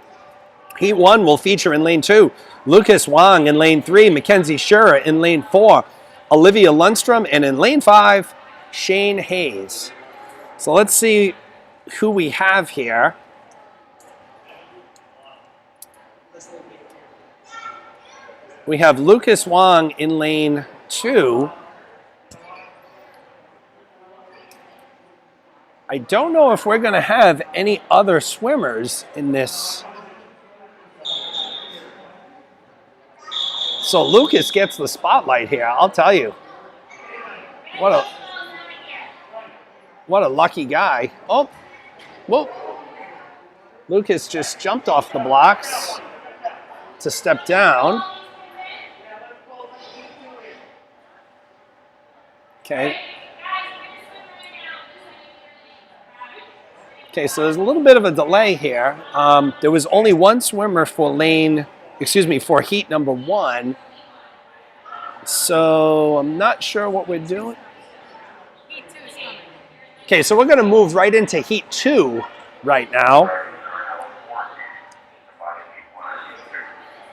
Heat 1 will feature in lane 2 Lucas Wang, in lane 3 Mackenzie Schura, in lane 4 Olivia Lundstrom, and in lane 5 Shane Hayes. So let's see who we have here. We have Lucas Wang in lane 2. I don't know if we're going to have any other swimmers in this. So Lucas gets the spotlight here, I'll tell you. What a lucky guy. Oh, whoa. Lucas just jumped off the blocks to step down. Okay. Okay, so there's a little bit of a delay here. There was only one swimmer for for heat number 1. So I'm not sure what we're doing. Heat 2 is coming. Okay, so we're going to move right into heat 2 right now.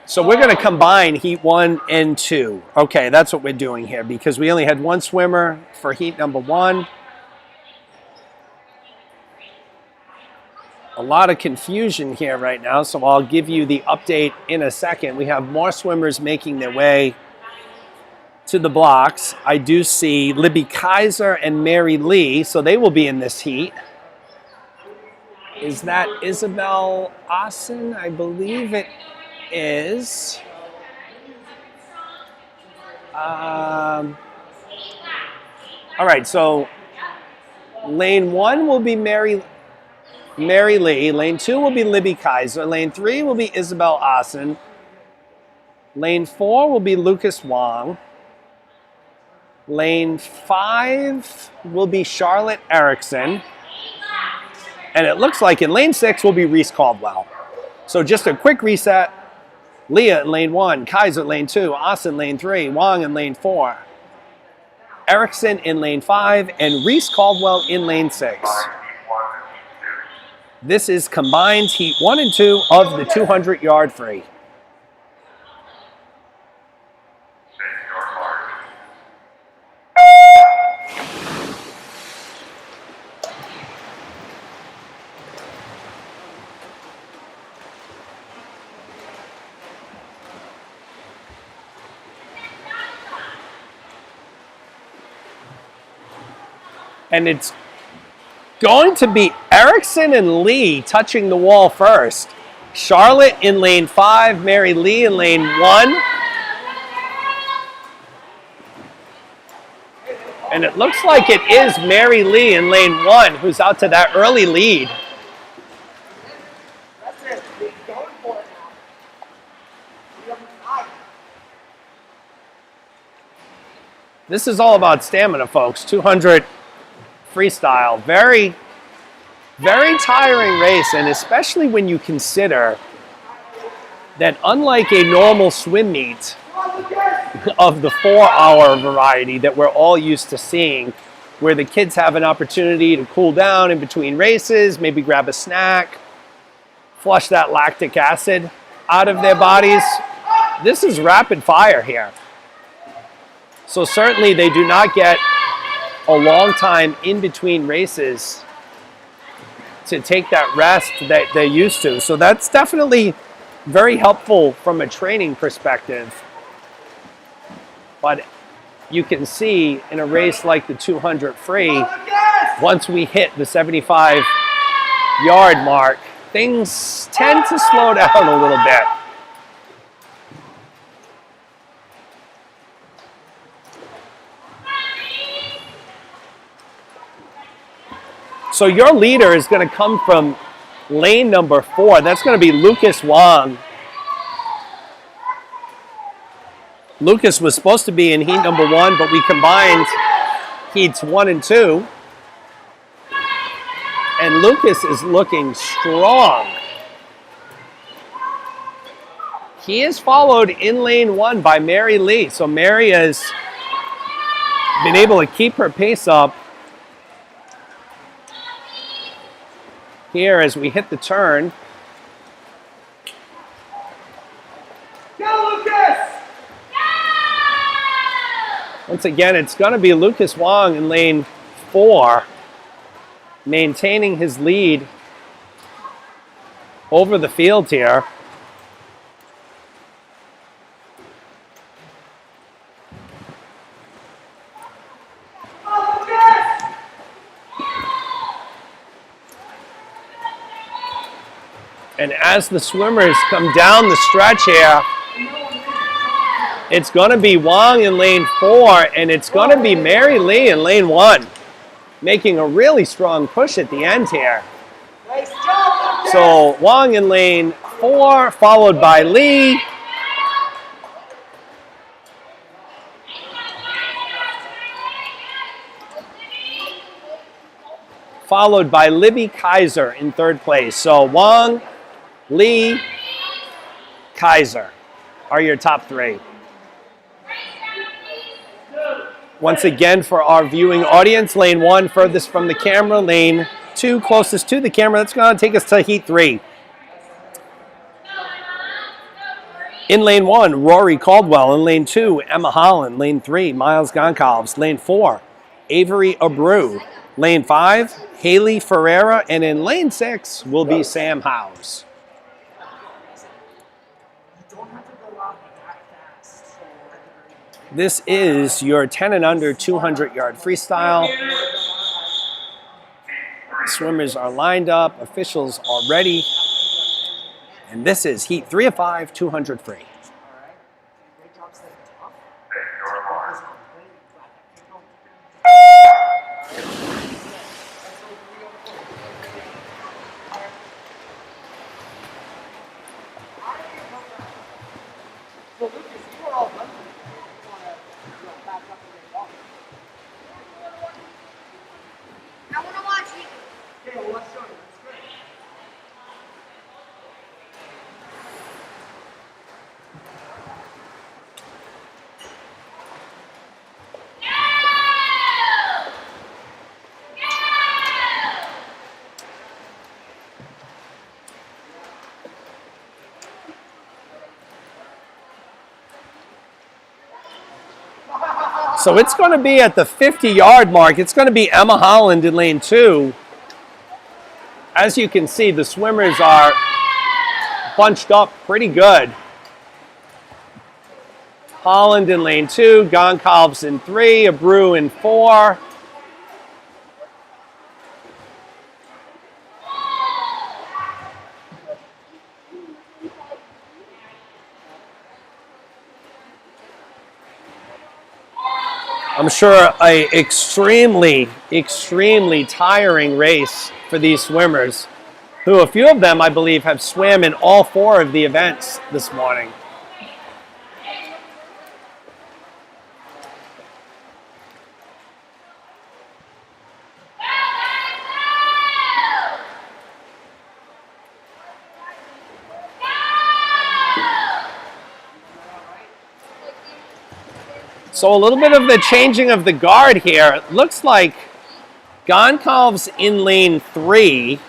So we're going to combine heat 1 and 2. Okay, that's what we're doing here because we only had one swimmer for heat number 1. A lot of confusion here right now, so I'll give you the update in a second. We have more swimmers making their way to the blocks. I do see Libby Kaiser and Mary Lee, so they will be in this heat. Is that Isabel Asen? I believe it is. All right, so lane 1 will be Mary Lee. Lane 2 will be Libby Kaiser. Lane 3 will be Isabel Asen. Lane 4 will be Lucas Wang. Lane 5 will be Charlotte Erickson. And it looks like in lane 6 will be Reese Caldwell. So just a quick reset. Leah in lane 1, Kaiser lane 2, Asen lane 3, Wang in lane 4, Erickson in lane 5, and Reese Caldwell in lane 6. This is combined heat 1 and 2 of the 200-yard free. And it's going to be Erickson and Lee touching the wall first. Charlotte in lane 5, Mary Lee in lane 1. And it looks like it is Mary Lee in lane 1 who's out to that early lead. That's it. He's going for it now. This is all about stamina, folks. 200 freestyle. Very, very tiring race, and especially when you consider that unlike a normal swim meet of the 4-hour variety that we're all used to seeing, where the kids have an opportunity to cool down in between races, maybe grab a snack. flush that lactic acid out of their bodies. This is rapid fire here. So certainly they do not get a long time in between races to take that rest that they're used to. So that's definitely very helpful from a training perspective. But you can see in a race like the 200 free, once we hit the 75-yard mark, things tend to slow down a little bit. So your leader is going to come from lane number 4. That's going to be Lucas Wong. Lucas was supposed to be in heat number 1, but we combined heats 1 and 2. And Lucas is looking strong. He is followed in lane 1 by Mary Lee. So Mary has been able to keep her pace up here as we hit the turn. Go, Lucas! Once again, it's going to be Lucas Wong in lane 4, maintaining his lead over the field here. And as the swimmers come down the stretch here, it's going to be Wong in lane 4, and it's going to be Mary Lee in lane 1, making a really strong push at the end here. Nice job, Lucas! So Wong in lane 4, followed by Lee. Followed by Libby Kaiser in 3rd place. So Wong, Lee, Kaiser are your top 3. Once again, for our viewing audience, lane 1 furthest from the camera, lane 2 closest to the camera. That's going to take us to heat 3. In lane 1, Rory Caldwell. In lane 2, Emma Holland. Lane 3, Miles Goncalves. Lane 4, Avery Abreu. Lane 5, Haley Ferreira. And in lane 6 will be Sam Howes. This is your 10 and under 200-yard freestyle. Swimmers are lined up, officials are ready. And this is heat 3 of 5, 200 free. I want to watch you. Okay, well, let's show you. That's great. So it's going to be at the 50-yard mark. It's going to be Emma Holland in lane 2. As you can see, the swimmers are bunched up pretty good. Holland in lane 2, Goncalves in 3, Abreu in 4. I'm sure a extremely tiring race for these swimmers, who a few of them, I believe, have swam in all 4 of the events this morning. So a little bit of the changing of the guard here. It looks like Goncalves in lane 3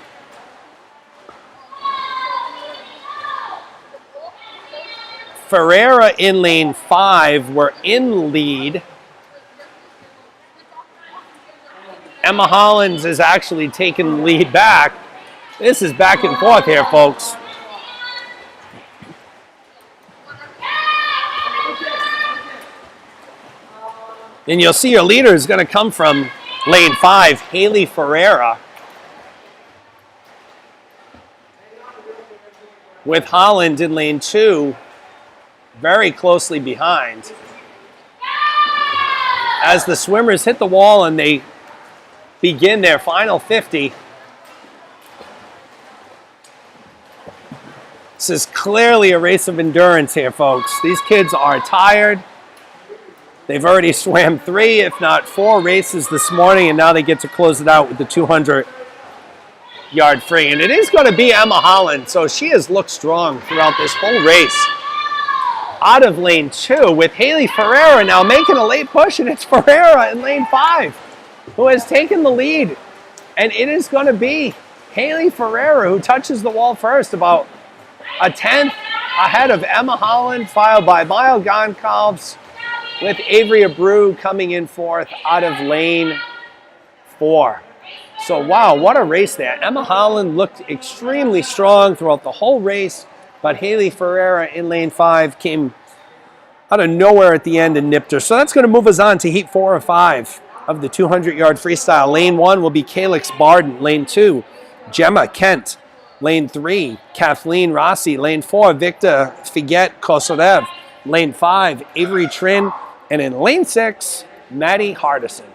Ferreira in lane 5 were in lead. Emma Hollins is actually taking the lead back. This is back and forth here, folks. And you'll see your leader is going to come from lane 5, Haley Ferreira, with Holland in lane 2 very closely behind. As the swimmers hit the wall and they begin their final 50, this is clearly a race of endurance here, folks. These kids are tired. They've already swam 3, if not 4 races this morning, and now they get to close it out with the 200-yard free. And it is going to be Emma Holland, so she has looked strong throughout this whole race. Out of lane 2 with Haley Ferreira now making a late push, and it's Ferreira in lane 5 who has taken the lead. And it is going to be Haley Ferreira who touches the wall first, about a tenth ahead of Emma Holland, followed by Maya Goncalves, with Avery Abreu coming in 4th out of lane 4. So wow, what a race there. Emma Holland looked extremely strong throughout the whole race, but Haley Ferreira in lane 5 came out of nowhere at the end and nipped her. So that's going to move us on to heat 4 or 5 of the 200-yard freestyle. Lane 1 will be Calix Barden. Lane 2, Gemma Kent. Lane 3, Kathleen Rossi. Lane 4, Victor Figuet Kosorev. Lane 5, Avery Trin. And in lane 6, Maddie Hardison.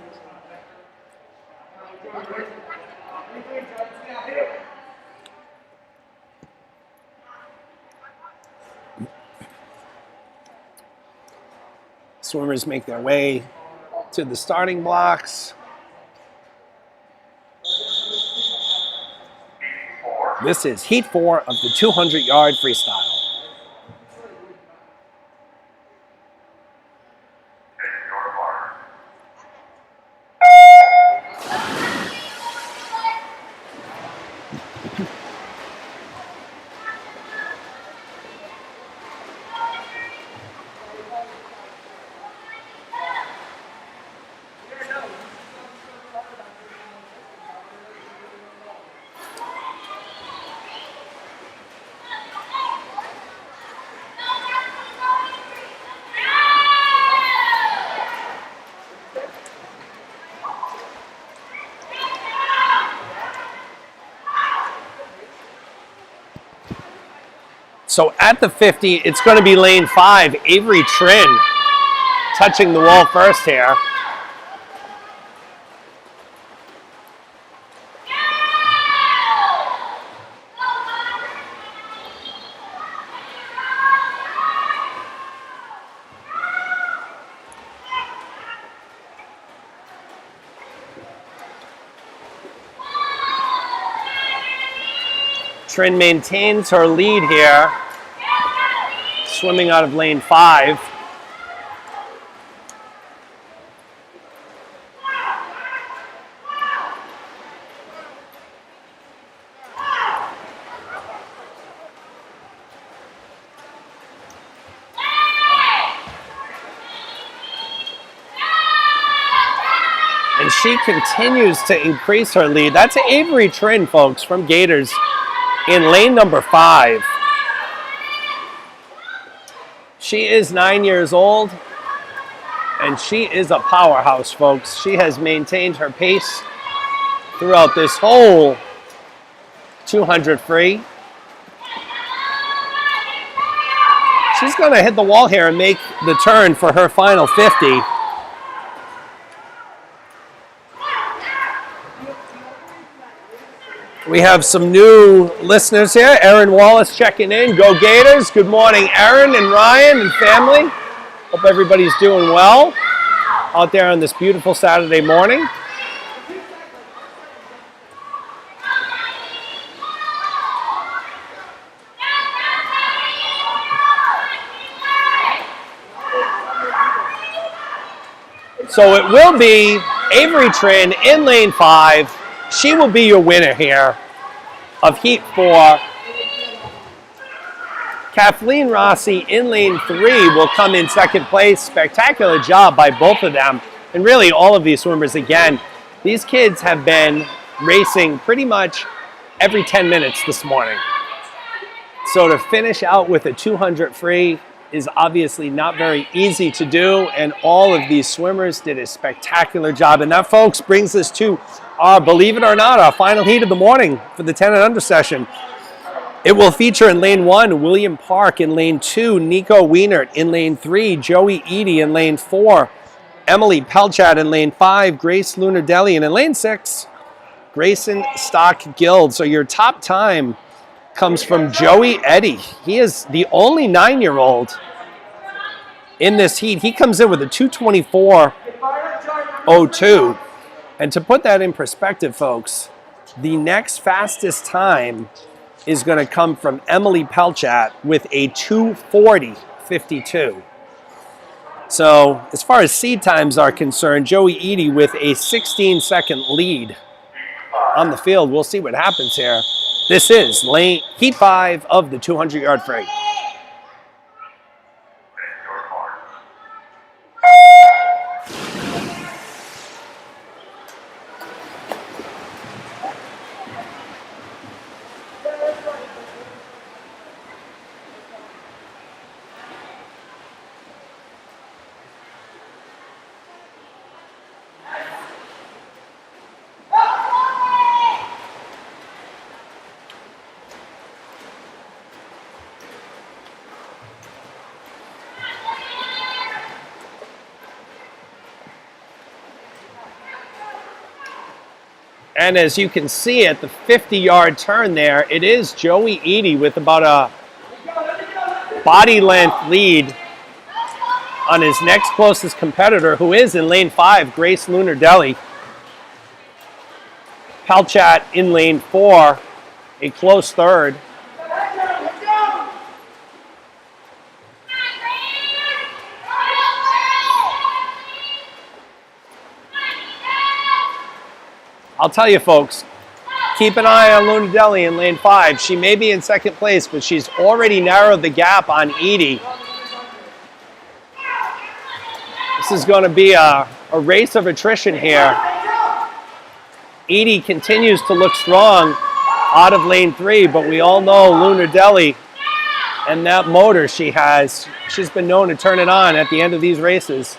Swimmers make their way to the starting blocks. This is heat 4 of the 200-yard freestyle. So at the 50, it's going to be lane 5, Avery Trin, touching the wall first here. Trin maintains her lead here, swimming out of lane 5. And she continues to increase her lead. That's Avery Trin, folks, from Gators in lane number 5. She is 9 years old, and she is a powerhouse, folks. She has maintained her pace throughout this whole 200 free. She's going to hit the wall here and make the turn for her final 50. We have some new listeners here. Aaron Wallace checking in. Go Gators. Good morning, Aaron and Ryan and family. Hope everybody's doing well out there on this beautiful Saturday morning. So it will be Avery Trin in lane 5. She will be your winner here of heat 4. Kathleen Rossi in lane 3 will come in second place. Spectacular job by both of them. And really all of these swimmers, again, these kids have been racing pretty much every 10 minutes this morning. So to finish out with a 200 free is obviously not very easy to do, and all of these swimmers did a spectacular job. And that, folks, brings us to our, believe it or not, our final heat of the morning for the 10 and under session. It will feature in lane 1, William Park; in lane 2, Nico Wienert; in lane 3, Joey Eady; in lane 4, Emily Pelchat; in lane 5, Grace Lunardelli; and in lane 6, Grayson Stock Guild. So your top time comes from Joey Eddy. He is the only 9-year-old in this heat. He comes in with a 2:24.02. And to put that in perspective, folks, the next fastest time is going to come from Emily Pelchat with a 2:40.52. So as far as seed times are concerned, Joey Eady with a 16-second lead on the field. We'll see what happens here. This is heat 5 of the 200-yard free. And as you can see at the 50-yard turn there, it is Joey Eady with about a body length lead on his next closest competitor, who is in lane 5, Grace Lunardelli. Pelchat in lane 4, a close third. I'll tell you, folks, keep an eye on Lunardelli in lane 5. She may be in second place, but she's already narrowed the gap on Eady. This is going to be a race of attrition here. Eady continues to look strong out of lane 3, but we all know Lunardelli and that motor she has. She's been known to turn it on at the end of these races.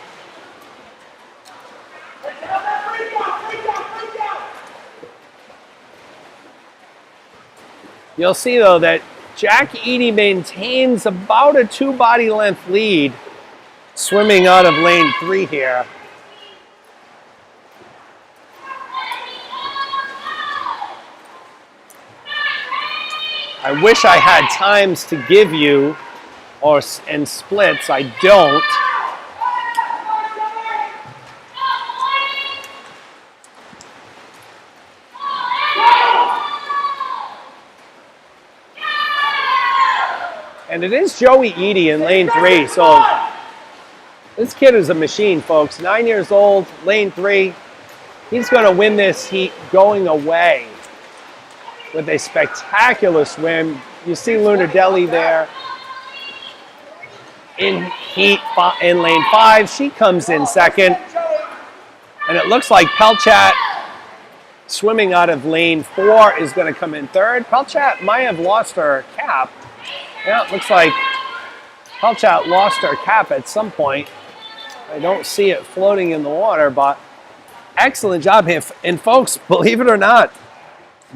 You'll see, though, that Jack Eady maintains about a 2 body length lead swimming out of lane 3 here. I wish I had times to give you and splits. I don't. And it is Joey Eady in lane 3. So this kid is a machine, folks. 9 years old, lane 3. He's going to win this heat going away with a spectacular swim. You see Lunardelli there in lane 5. She comes in second. And it looks like Pelchat, swimming out of lane 4, is going to come in third. Pelchat might have lost her cap. Yeah, it looks like Pelchat lost her cap at some point. I don't see it floating in the water, but excellent job here. And folks, believe it or not,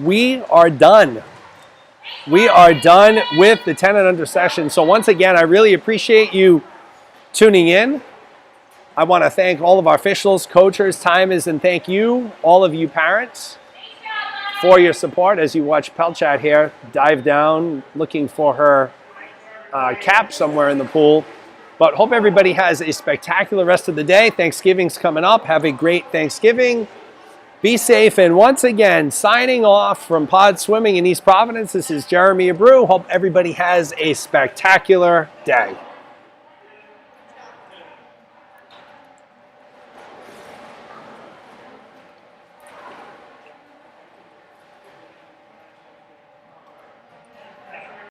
we are done. We are done with the 10 and under session. So once again, I really appreciate you tuning in. I want to thank all of our officials, coaches, timers, and thank you, all of you parents, for your support as you watch Pelchat here dive down looking for her cap somewhere in the pool. But hope everybody has a spectacular rest of the day. Thanksgiving's coming up. Have a great Thanksgiving. Be safe. And once again, signing off from Pod Swimming in East Providence, this is Jeremy Abreu. Hope everybody has a spectacular day.